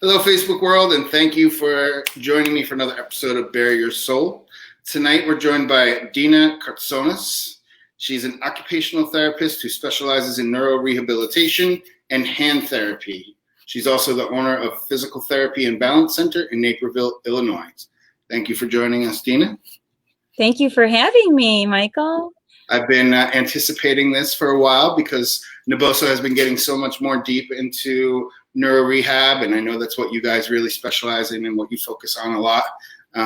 Hello, Facebook world, and thank you for joining me for another episode of Bare Your Soul. Tonight, we're joined by Dina Kartsonas. She's an occupational therapist who specializes in neuro-rehabilitation and hand therapy. She's also the owner of Physical Therapy and Balance Center in Naperville, Illinois. Thank you for joining us, Dina. Thank you for having me, Michael. I've been anticipating this for a while because Naboso has been getting so much more deep into neuro-rehab, and I know that's what you guys really specialize in and what you focus on a lot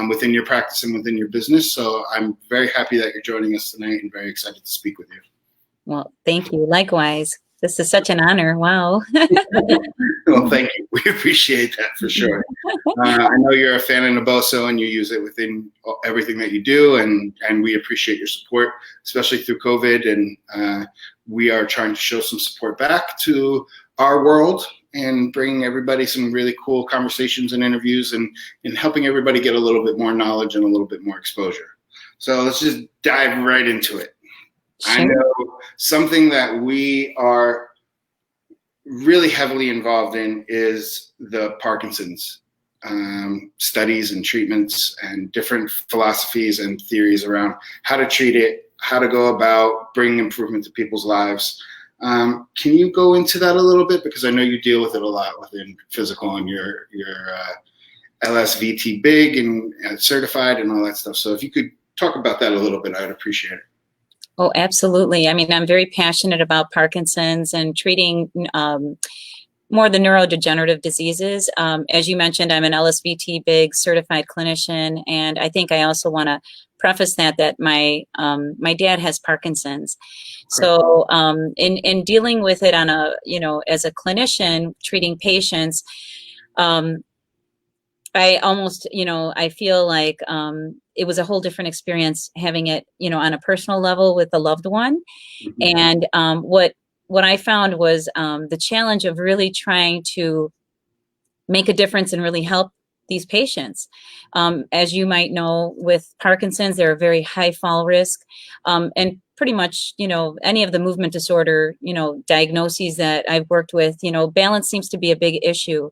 within your practice and within your business. So I'm very happy that you're joining us tonight and very excited to speak with you. Well, thank you. Likewise. This is such an honor. Wow. Well, thank you. We appreciate that for sure. I know you're a fan of Naboso and you use it within everything that you do, and we appreciate your support, especially through COVID. And we are trying to show some support back to our world and bringing everybody some really cool conversations and interviews and helping everybody get a little bit more knowledge and a little bit more exposure. So let's just dive right into it. Sure. I know something that we are really heavily involved in is the Parkinson's studies and treatments and different philosophies and theories around how to treat it, how to go about bringing improvement to people's lives. Can you go into that a little bit? Because I know you deal with it a lot within physical and your LSVT BIG and certified and all that stuff. So if you could talk about that a little bit, I'd appreciate it. Oh, absolutely. I mean, I'm very passionate about Parkinson's and treating more the neurodegenerative diseases. As you mentioned, I'm an LSVT BIG certified clinician, and I think I also want to preface that my dad has Parkinson's. So in dealing with it on a, as a clinician treating patients, I almost, I feel like it was a whole different experience having it, on a personal level with a loved one. Mm-hmm. And what I found was the challenge of really trying to make a difference and really help these patients. As you might know, with Parkinson's, they're a very high fall risk. And pretty much, any of the movement disorder, diagnoses that I've worked with, balance seems to be a big issue.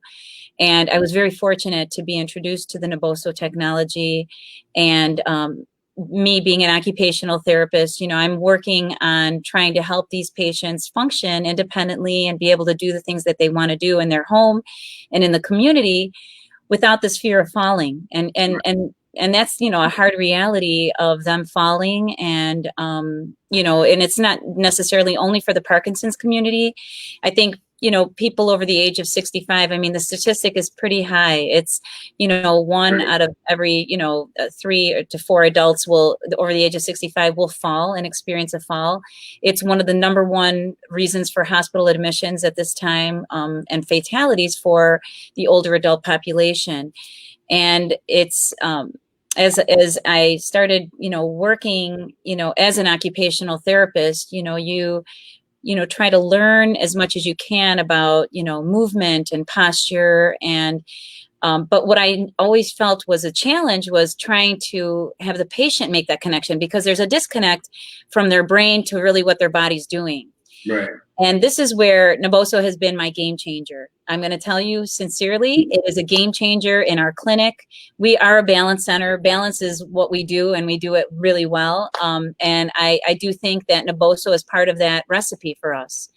And I was very fortunate to be introduced to the Naboso technology, and me being an occupational therapist, I'm working on trying to help these patients function independently and be able to do the things that they want to do in their home and in the community without this fear of falling. And that's, a hard reality of them falling. And, and it's not necessarily only for the Parkinson's community. I think, people over the age of 65, I mean, the statistic is pretty high. It's, 1 out of every, 3 to 4 adults over the age of 65 will fall and experience a fall. It's one of the #1 reasons for hospital admissions at this time, and fatalities for the older adult population. And it's, as I started, working, as an occupational therapist, you try to learn as much as you can about, movement and posture. And, but what I always felt was a challenge was trying to have the patient make that connection, because there's a disconnect from their brain to really what their body's doing. Right. And this is where Naboso has been my game changer. I'm going to tell you sincerely, it is a game changer in our clinic. We are a balance center. Balance is what we do, and we do it really well. And I do think that Naboso is part of that recipe for us.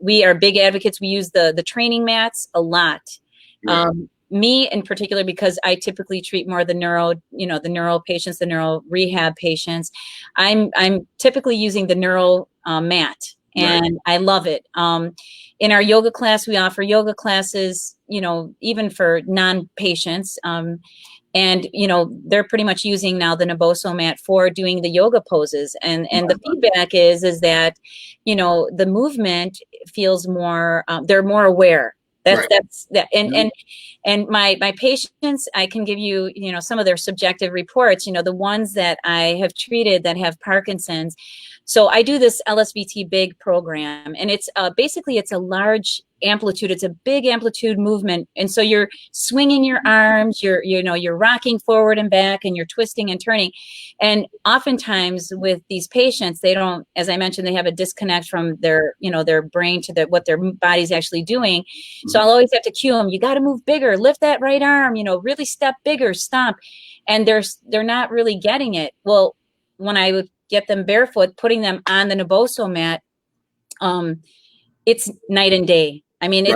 We are big advocates. We use the training mats a lot. Yeah. Me in particular, because I typically treat more the neuro patients, the neuro rehab patients. I'm typically using the neuro mat. And right. I love it. In our yoga class, we offer yoga classes, even for non-patients. And, they're pretty much using now the Naboso mat for doing the yoga poses. And the feedback is that, the movement feels more, they're more aware. That's that. And my patients, I can give you, some of their subjective reports, the ones that I have treated that have Parkinson's. So I do this LSVT BIG program, and it's basically it's a large amplitude. It's a big amplitude movement. And so you're swinging your arms, you're rocking forward and back, and you're twisting and turning. And oftentimes with these patients, they don't, as I mentioned, they have a disconnect from their, their brain to what their body's actually doing. So I'll always have to cue them, you got to move bigger, lift that right arm, really step bigger, stomp. And they're not really getting it. Well, when I would get them barefoot, putting them on the Naboso mat, it's night and day. I mean,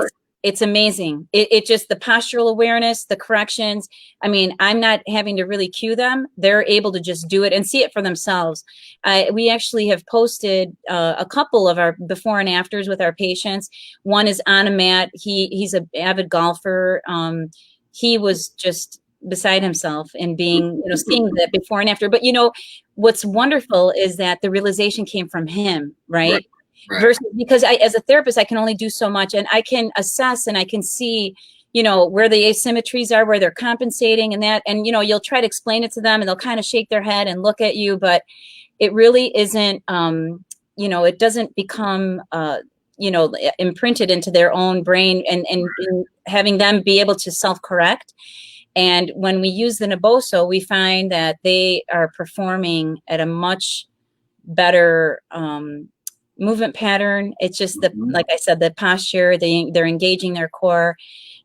it's amazing. It just, the postural awareness, the corrections. I mean, I'm not having to really cue them. They're able to just do it and see it for themselves. We actually have posted a couple of our before and afters with our patients. One is on a mat. He's an avid golfer. He was just beside himself and being, seeing that before and after. But what's wonderful is that the realization came from him, right? Versus, because as a therapist, I can only do so much, and I can assess and I can see, where the asymmetries are, where they're compensating and that, and, you'll try to explain it to them and they'll kind of shake their head and look at you, but it really isn't, it doesn't become, imprinted into their own brain and having them be able to self-correct. And when we use the Naboso, we find that they are performing at a much better movement pattern. It's just like I said, the posture, they're engaging their core.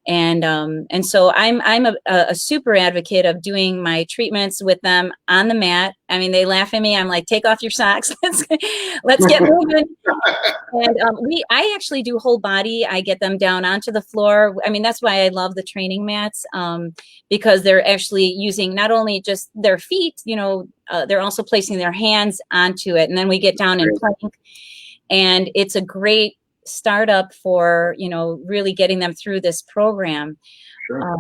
And so I'm a super advocate of doing my treatments with them on the mat. I mean, they laugh at me. I'm like, take off your socks. Let's get moving. And I actually do whole body. I get them down onto the floor. I mean, that's why I love the training mats, because they're actually using not only just their feet, they're also placing their hands onto it. And then we get down in plank, and it's a great startup for, really getting them through this program. Sure.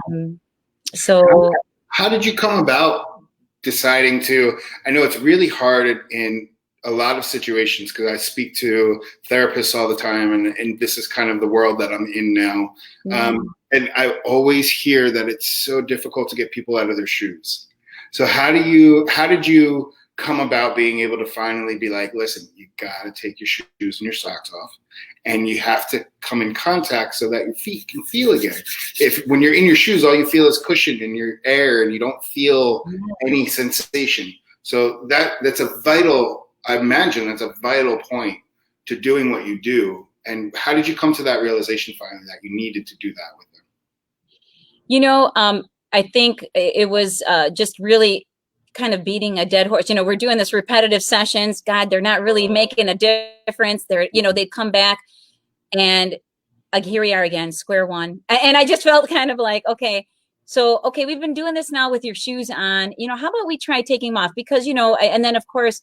So how did you come about deciding to, I know it's really hard in a lot of situations, because I speak to therapists all the time, and this is kind of the world that I'm in now. And I always hear that it's so difficult to get people out of their shoes. So how did you come about being able to finally be like, listen, you got to take your shoes and your socks off, and you have to come in contact so that your feet can feel again. If when you're in your shoes, all you feel is cushion in your air and you don't feel any sensation. So that's a vital, I imagine that's a vital point to doing what you do. And how did you come to that realization finally that you needed to do that with them? I think it was just really kind of beating a dead horse. We're doing this repetitive sessions. God, they're not really making a difference. They're, they'd come back and here we are again, square one. And I just felt kind of like, okay, we've been doing this now with your shoes on, how about we try taking them off? Because, and then of course,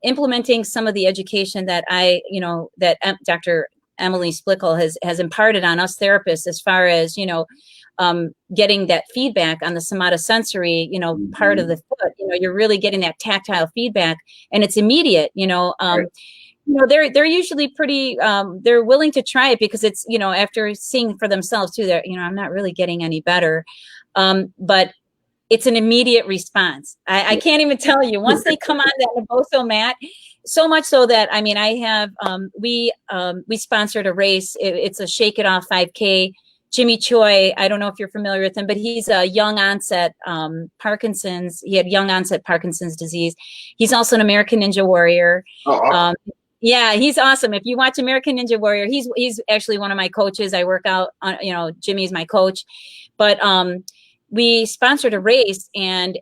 implementing some of the education that that Dr. Emily Splickle has imparted on us therapists as far as, getting that feedback on the somatosensory, part of the foot, you're really getting that tactile feedback, and it's immediate, they're usually pretty, they're willing to try it because it's, after seeing for themselves too, they're, I'm not really getting any better. But it's an immediate response. I can't even tell you, once they come on that Naboso mat, so much so that, I mean, I have, we sponsored a race. It's a Shake It Off 5K. Jimmy Choi, I don't know if you're familiar with him, but he's a young onset Parkinson's. He had young onset Parkinson's disease. He's also an American Ninja Warrior. Yeah, he's awesome. If you watch American Ninja Warrior, he's actually one of my coaches. I work out on, Jimmy's my coach. But we sponsored a race, and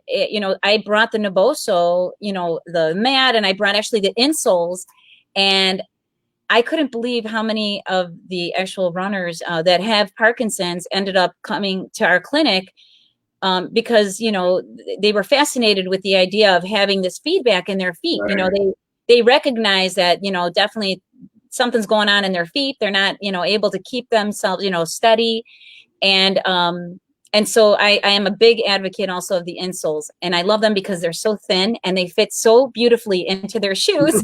I brought the Naboso, the mat, and I brought actually the insoles, and I couldn't believe how many of the actual runners that have Parkinson's ended up coming to our clinic because, they were fascinated with the idea of having this feedback in their feet. Right. They recognize that, definitely something's going on in their feet. They're not, able to keep themselves, steady. And so I am a big advocate also of the insoles, and I love them because they're so thin and they fit so beautifully into their shoes.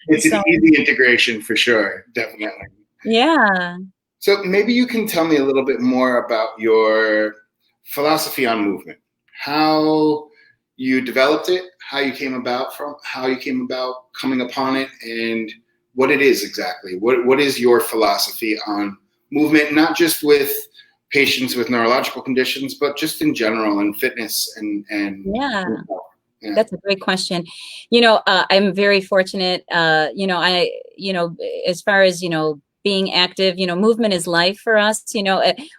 It's an easy integration for sure, definitely. Yeah. So maybe you can tell me a little bit more about your philosophy on movement, how you developed it, how you came about coming upon it, and what it is exactly. What is your philosophy on movement, not just with patients with neurological conditions, but just in general, and fitness and Yeah. Yeah. That's a great question. You know, I'm very fortunate. You know, as far as, being active, movement is life for us.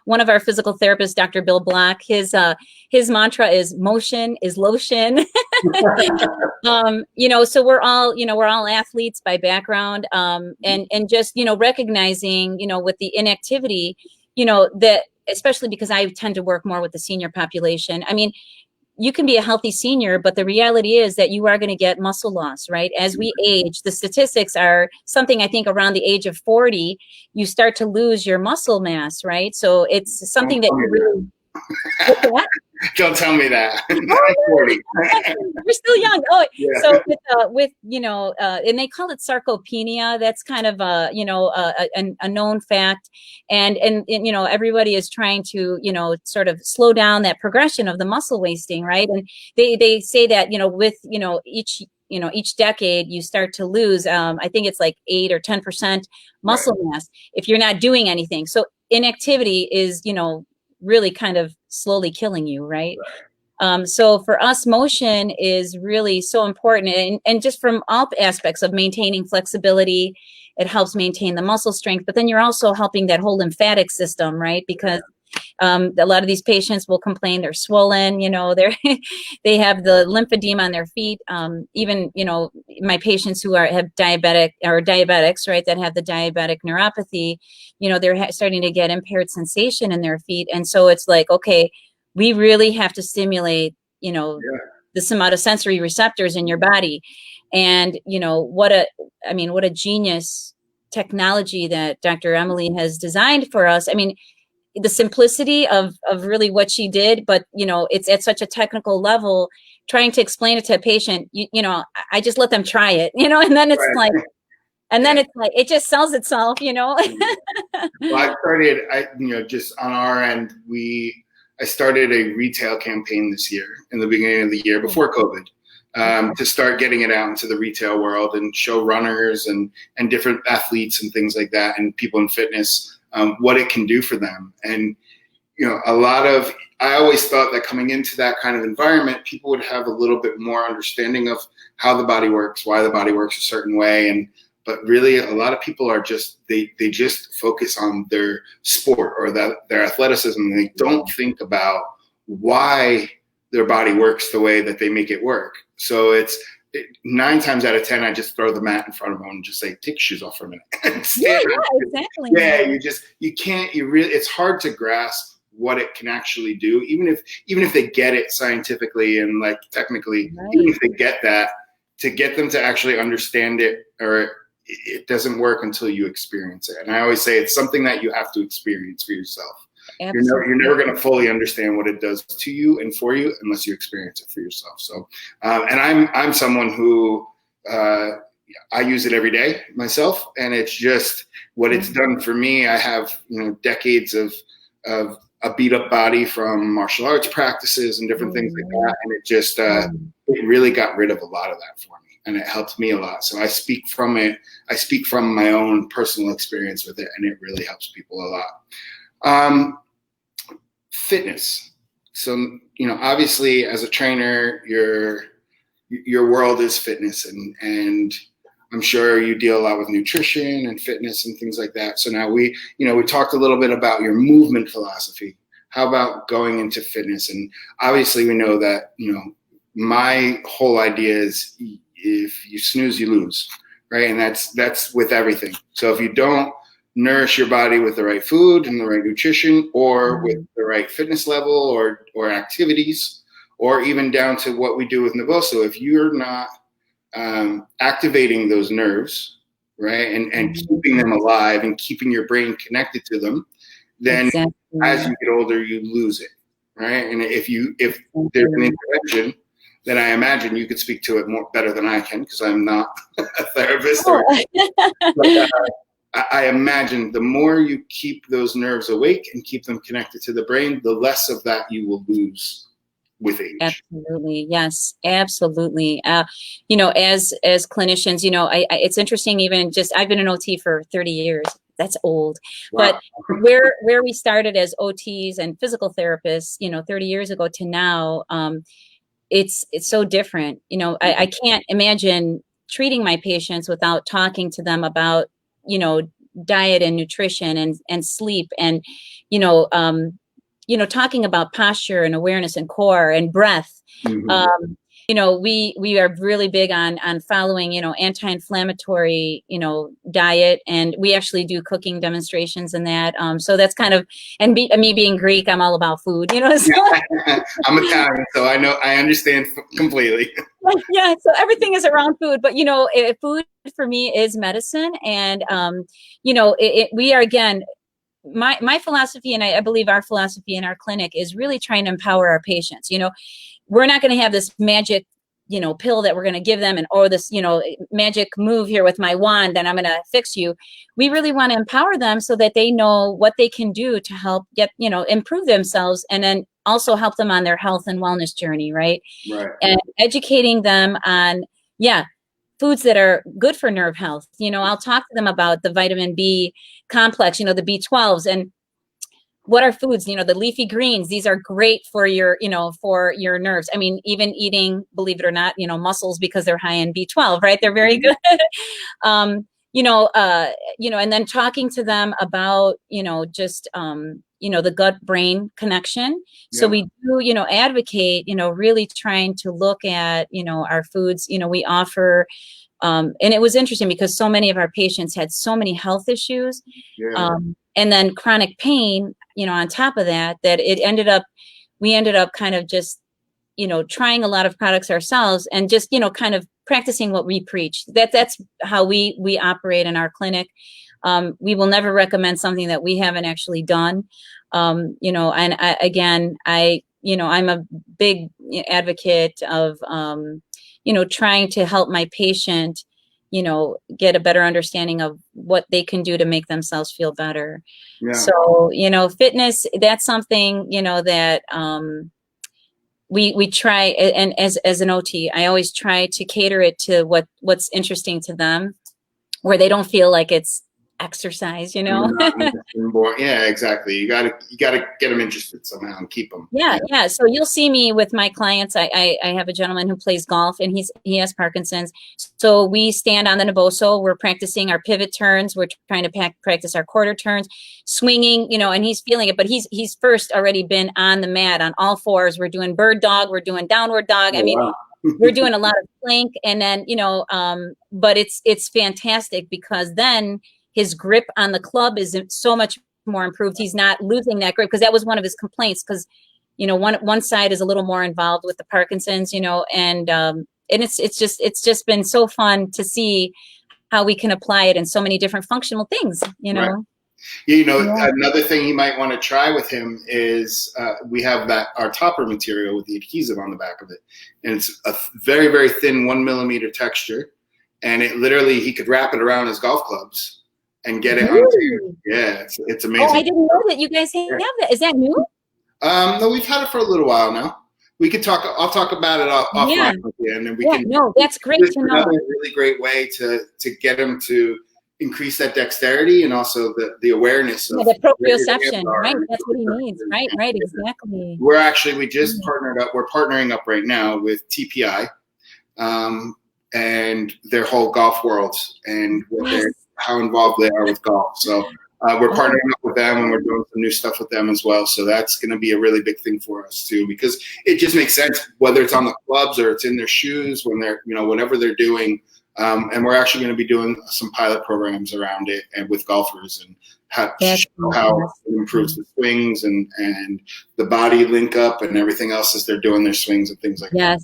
One of our physical therapists, Dr. Bill Black, his mantra is motion is lotion. So we're all athletes by background. And just, recognizing, with the inactivity, that, especially because I tend to work more with the senior population. I mean, you can be a healthy senior, but the reality is that you are going to get muscle loss, right? As we age, the statistics are something, I think, around the age of 40, you start to lose your muscle mass, right? So it's something that you really... Don't tell me that. I'm 40. You're still young. Oh, yeah. So and they call it sarcopenia. That's kind of a known fact, and everybody is trying to sort of slow down that progression of the muscle wasting, right? And they say that with each decade you start to lose. I think it's like 8 or 10% muscle mass if you're not doing anything. So inactivity is really kind of slowly killing you, right? So for us, motion is really so important, and just from all aspects of maintaining flexibility, it helps maintain the muscle strength, but then you're also helping that whole lymphatic system, right? Because a lot of these patients will complain they're swollen, they have the lymphedema on their feet. Even, my patients who have diabetics, right, that have the diabetic neuropathy, they're starting to get impaired sensation in their feet. And so it's like, okay, we really have to stimulate, the somatosensory receptors in your body. And, what a genius technology that Dr. Emily has designed for us. I mean, the simplicity of really what she did, but it's at such a technical level. Trying to explain it to a patient, I just let them try it, and then it's like, it's like it just sells itself, Well, I started, just on our end, I started a retail campaign this year, in the beginning of the year before COVID, to start getting it out into the retail world and show runners and different athletes and things like that, and people in fitness, what it can do for them. And, I always thought that coming into that kind of environment, people would have a little bit more understanding of how the body works, why the body works a certain way. But really, a lot of people are they just focus on their sport or their athleticism. And they don't think about why their body works the way that they make it work. So 9 times out of 10, I just throw the mat in front of them and just say, take your shoes off for a minute. Exactly. Yeah, it's hard to grasp what it can actually do, even if they get it scientifically and like technically, even if they get that, to get them to actually understand it, or it doesn't work until you experience it. And I always say it's something that you have to experience for yourself. You're never going to fully understand what it does to you and for you unless you experience it for yourself. So, and I'm someone who, I use it every day myself, and it's just what it's done for me. I have, decades of a beat up body from martial arts practices and different things like that. And it just, it really got rid of a lot of that for me, and it helped me a lot. So I speak from it. I speak from my own personal experience with it, and it really helps people a lot. Fitness. So, obviously as a trainer, your world is fitness, and I'm sure you deal a lot with nutrition and fitness and things like that. So now we talked a little bit about your movement philosophy. How about going into fitness? And obviously we know that, my whole idea is if you snooze, you lose, right? And that's with everything. So if you don't nourish your body with the right food and the right nutrition, or with the right fitness level or activities, or even down to what we do with Naboso, if you're not activating those nerves, right, and keeping them alive and keeping your brain connected to them, then as you get older, you lose it, right? And if there's an intervention, then I imagine you could speak to it better than I can, because I'm not a therapist. But, I imagine the more you keep those nerves awake and keep them connected to the brain, the less of that you will lose. with age. Absolutely. Yes, absolutely. As clinicians, it's interesting, even just, I've been an OT for 30 years. That's old. Wow. But where we started as OTs and physical therapists, 30 years ago to now, it's so different. I can't imagine treating my patients without talking to them about, diet and nutrition and sleep and, talking about posture and awareness and core and breath. Mm-hmm. We are really big on following, anti-inflammatory, diet, and we actually do cooking demonstrations in that. So that's kind of, and me being Greek, I'm all about food, So. I'm Italian, so I understand completely. Yeah, so everything is around food, but food for me is medicine, and we are, again, my philosophy, and I believe our philosophy in our clinic is really trying to empower our patients. We're not going to have this magic, pill that we're going to give them, or this, magic move here with my wand and I'm going to fix you. We really want to empower them so that they know what they can do to help get, improve themselves, and then also help them on their health and wellness journey. Right. And educating them on, foods that are good for nerve health. I'll talk to them about the vitamin B complex, the B12s, and what are foods, the leafy greens. These are great for your, for your nerves. I mean, even eating, believe it or not, mussels, because they're high in B12, right? They're very good. And then talking to them about, just, the gut brain connection. Yeah. So we do, advocate, really trying to look at, our foods. We offer, and it was interesting because so many of our patients had so many health issues, and then chronic pain, on top of that we ended up kind of just, trying a lot of products ourselves and just, kind of practicing what we preach. That's how we operate in our clinic. We will never recommend something that we haven't actually done. And I'm a big advocate of, trying to help my patient, get a better understanding of what they can do to make themselves feel better. Yeah. So, fitness, that's something, that we try, and as an OT, I always try to cater it to what's interesting to them, where they don't feel like it's exercise, Yeah, exactly. You gotta get them interested somehow and keep them. Yeah. So you'll see me with my clients. I have a gentleman who plays golf, and he has Parkinson's. So we stand on the Naboso. We're practicing our pivot turns. We're trying to practice our quarter turns, swinging, and he's feeling it. But he's first already been on the mat on all fours. We're doing bird dog. We're doing downward dog. Oh, wow. We're doing a lot of plank, and then but it's fantastic because then his grip on the club is so much more improved. He's not losing that grip, because that was one of his complaints, because, one side is a little more involved with the Parkinson's, and it's just been so fun to see how we can apply it in so many different functional things, Right. Another thing you might want to try with him is we have our topper material with the adhesive on the back of it. And it's a very, very thin 1 millimeter texture. And it literally, he could wrap it around his golf clubs and get it onto. Yeah, it's amazing. Oh, I didn't know that you guys have that. Is that new? No, we've had it for a little while now. We could talk. I'll talk about it offline with you, and then we can. No, that's great to know. Another really great way to get them to increase that dexterity and also the awareness of the proprioception. Right, that's what he needs. Right, exactly. We just partnered up. We're partnering up right now with TPI, and their whole golf world and how involved they are with golf. So we're partnering up with them, and we're doing some new stuff with them as well. So that's going to be a really big thing for us too, because it just makes sense, whether it's on the clubs or it's in their shoes when they're, whatever they're doing. And we're actually going to be doing some pilot programs around it and with golfers, and how it improves the swings and the body link up and everything else as they're doing their swings and things like that.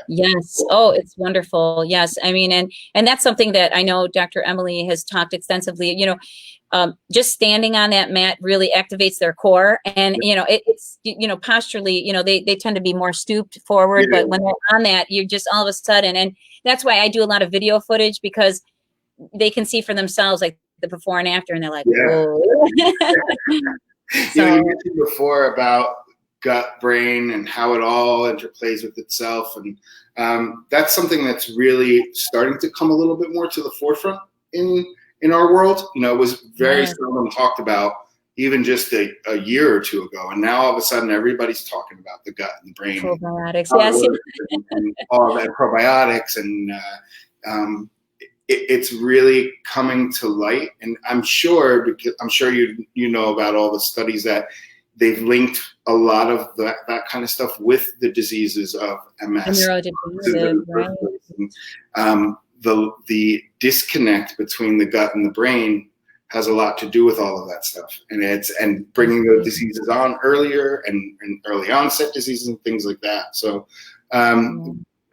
Yes. Oh, it's wonderful. Yes. I mean, and that's something that I know Dr. Emily has talked extensively, just standing on that mat really activates their core, and, it's, posturally, they tend to be more stooped forward, but when they're on that, you're just all of a sudden, and that's why I do a lot of video footage, because they can see for themselves, like the before and after, and they're like, whoa. You mentioned before about gut brain and how it all interplays with itself. And that's something that's really starting to come a little bit more to the forefront in our world. You know, it was very seldom talked about even just a year or two ago. And now all of a sudden everybody's talking about the gut and the brain. Probiotics, and all that probiotics. And it's really coming to light. And I'm sure, because I'm sure you know about all the studies that they've linked a lot of that kind of stuff with the diseases of MS. Neuro-degenerative, right? The disconnect between the gut and the brain has a lot to do with all of that stuff, and bringing the diseases on earlier and early onset diseases and things like that. So,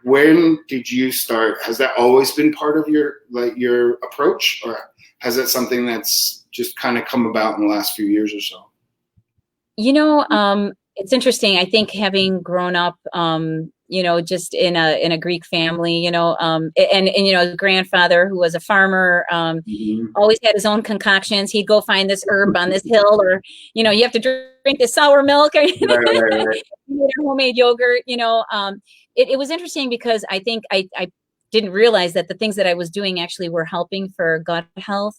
when did you start? Has that always been part of your approach, or has that something that's just kind of come about in the last few years or so? You know, it's interesting. I think having grown up, you know, just in a Greek family, you know, and you know, grandfather who was a farmer, always had his own concoctions. He'd go find this herb on this hill, or, you know, you have to drink the sour milk, or right. Homemade yogurt. You know, it was interesting because I think I didn't realize that the things that I was doing actually were helping for gut health.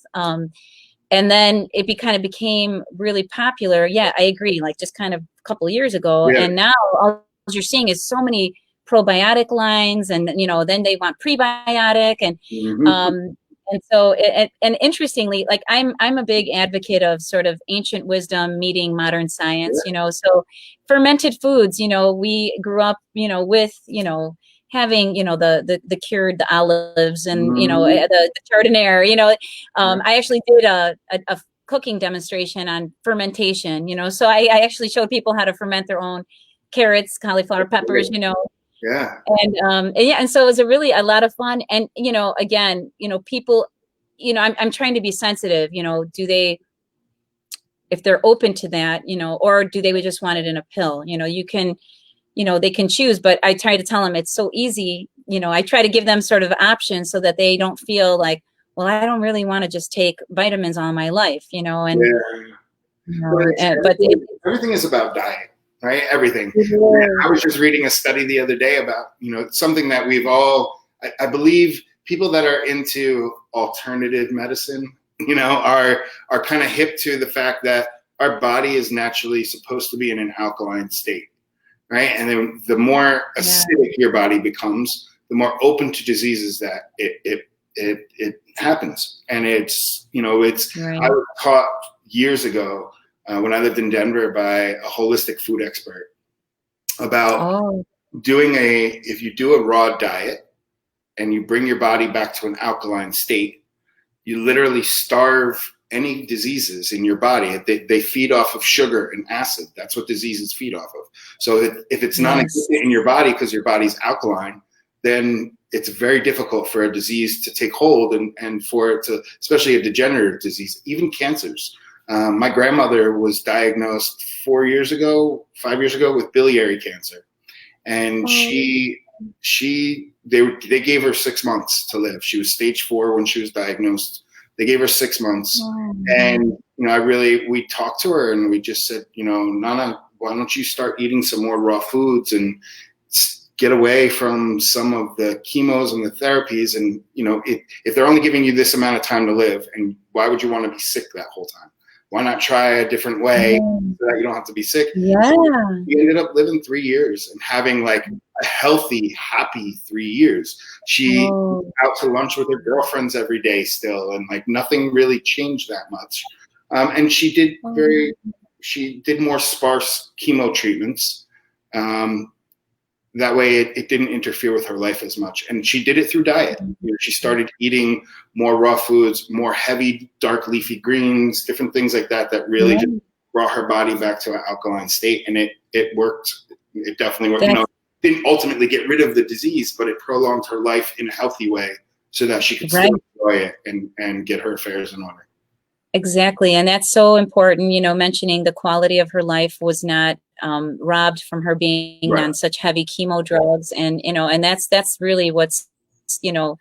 And then it kind of became really popular. Yeah, I agree. Like just kind of a couple of years ago, and now all you're seeing is so many probiotic lines, and you know, then they want prebiotic, and and so and interestingly, like I'm a big advocate of sort of ancient wisdom meeting modern science. You know, so fermented foods. You know, we grew up, you know, with, you know, having, you know, the cured, the olives, and you know, the chardonnay. You know, I actually did a cooking demonstration on fermentation. You know, so I actually showed people how to ferment their own carrots, cauliflower, peppers. You know, and so it was a lot of fun. And you know, again, you know, people, you know, I'm trying to be sensitive. You know, if they're open to that, you know, or do they just want it in a pill? You know, you know, they can choose, but I try to tell them it's so easy. You know, I try to give them sort of options so that they don't feel like, well, I don't really want to just take vitamins all my life, you know, and, you know, but everything is about diet, right? Everything. I was just reading a study the other day about, you know, something that we've all, I believe people that are into alternative medicine, you know, are kind of hip to the fact that our body is naturally supposed to be in an alkaline state. Right. And then the more acidic your body becomes, the more open to diseases that it happens. And it's, you know, I was taught years ago when I lived in Denver by a holistic food expert about if you do a raw diet and you bring your body back to an alkaline state, you literally starve any diseases in your body. They feed off of sugar and acid. That's what diseases feed off of. So if it's not in your body because your body's alkaline, then it's very difficult for a disease to take hold and for it to, especially a degenerative disease, even cancers. My grandmother was diagnosed 5 years ago with biliary cancer. And they gave her 6 months to live. She was stage 4 when she was diagnosed. They gave her 6 months, and you know, we talked to her and we just said, you know, Nana, why don't you start eating some more raw foods and get away from some of the chemos and the therapies, and you know, if they're only giving you this amount of time to live, and why would you want to be sick that whole time? Why not try a different way so that you don't have to be sick? So we ended up living 3 years and having like a healthy, happy 3 years. She went out to lunch with her girlfriends every day still, and like nothing really changed that much. And she did more sparse chemo treatments. That way it didn't interfere with her life as much. And she did it through diet. You know, she started eating more raw foods, more heavy, dark leafy greens, different things like that really just brought her body back to an alkaline state. And it worked. It definitely worked. You know, didn't ultimately get rid of the disease, but it prolonged her life in a healthy way so that she could still enjoy it and get her affairs in order. Exactly. And that's so important, you know, mentioning the quality of her life was not robbed from her being on such heavy chemo drugs. And, you know, and that's really what's, you know,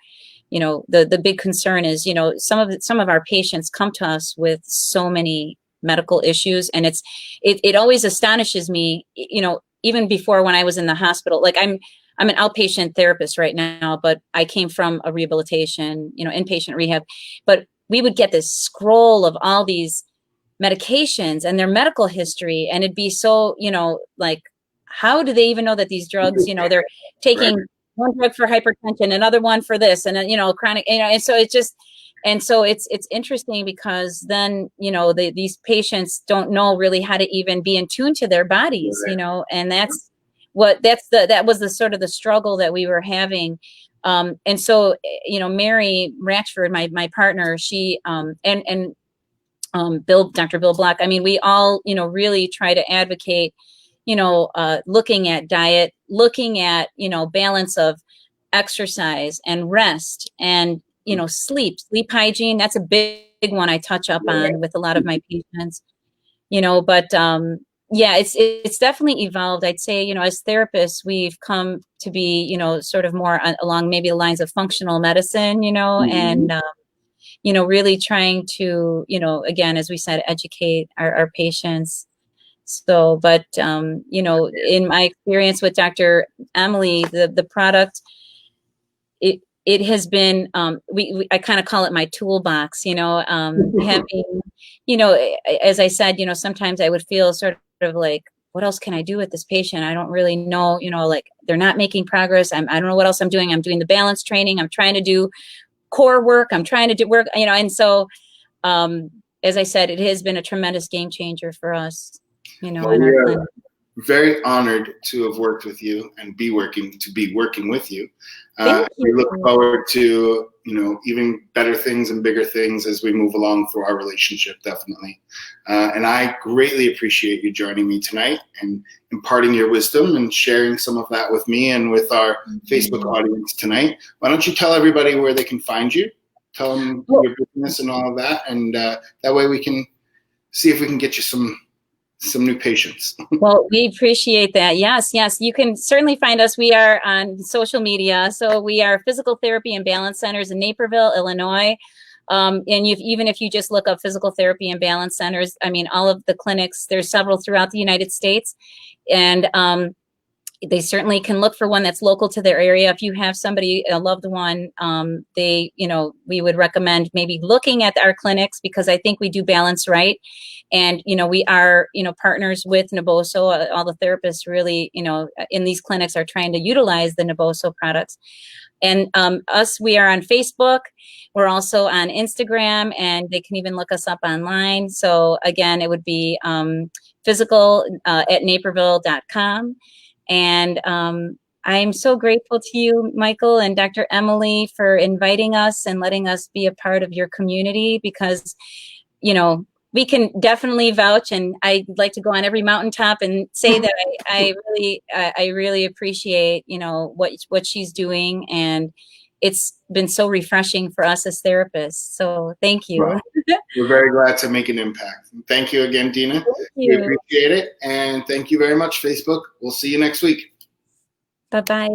the big concern is, you know, some of our patients come to us with so many medical issues. And it always astonishes me, you know, even before when I was in the hospital. Like I'm an outpatient therapist right now, but I came from a rehabilitation, you know, inpatient rehab. But we would get this scroll of all these medications and their medical history, and it'd be so, you know, like, how do they even know that these drugs, you know, they're taking one drug for hypertension, another one for this, and then, you know, chronic, you know, and so it just, and so it's interesting because then, you know, these patients don't know really how to even be in tune to their bodies, you know, and that was the sort of the struggle that we were having. And so, you know, Mary Ratchford, my partner, she, and Dr. Bill Block, I mean, we all, you know, really try to advocate, you know, looking at diet, looking at, you know, balance of exercise and rest and, you know, sleep hygiene. That's a big one I touch up on with a lot of my patients, you know, but yeah, it's definitely evolved. I'd say, you know, as therapists, we've come to be, you know, sort of more along maybe the lines of functional medicine, you know, and, you know, really trying to, you know, again, as we said, educate our patients. So, but, you know, in my experience with Dr. Emily, the product, it has been, I kind of call it my toolbox, you know, having, you know, as I said, you know, sometimes I would feel sort of like, what else can I do with this patient? I don't really know, you know, like they're not making progress. I don't know what else I'm doing. I'm doing the balance training. I'm trying to do core work. I'm trying to do work, you know, and so, as I said, it has been a tremendous game changer for us, you know, in our clinic. Very honored to have worked with you and be working with you. We look forward to, you know, even better things and bigger things as we move along through our relationship, definitely. And I greatly appreciate you joining me tonight and imparting your wisdom and sharing some of that with me and with our Facebook audience tonight. Why don't you tell everybody where they can find you? Tell them your business and all of that, and that way we can see if we can get you some new patients. Well, we appreciate that. Yes, you can certainly find us. We are on social media. So we are Physical Therapy and Balance Centers in Naperville, Illinois. And even if you just look up Physical Therapy and Balance Centers, I mean, all of the clinics, there's several throughout the United States. And they certainly can look for one that's local to their area. If you have somebody, a loved one, you know, we would recommend maybe looking at our clinics, because I think we do balance right. And, you know, we are, you know, partners with Naboso. All the therapists really, you know, in these clinics are trying to utilize the Naboso products. And we are on Facebook. We're also on Instagram, and they can even look us up online. So again, it would be physical at naperville.com. And I'm so grateful to you, Michael, and Dr. Emily, for inviting us and letting us be a part of your community, because, you know, we can definitely vouch, and I'd like to go on every mountaintop and say that I really appreciate, you know, what she's doing, and it's been so refreshing for us as therapists. So thank you. Well, we're very glad to make an impact. Thank you again, Dina. We appreciate it. And thank you very much, Facebook. We'll see you next week. Bye-bye.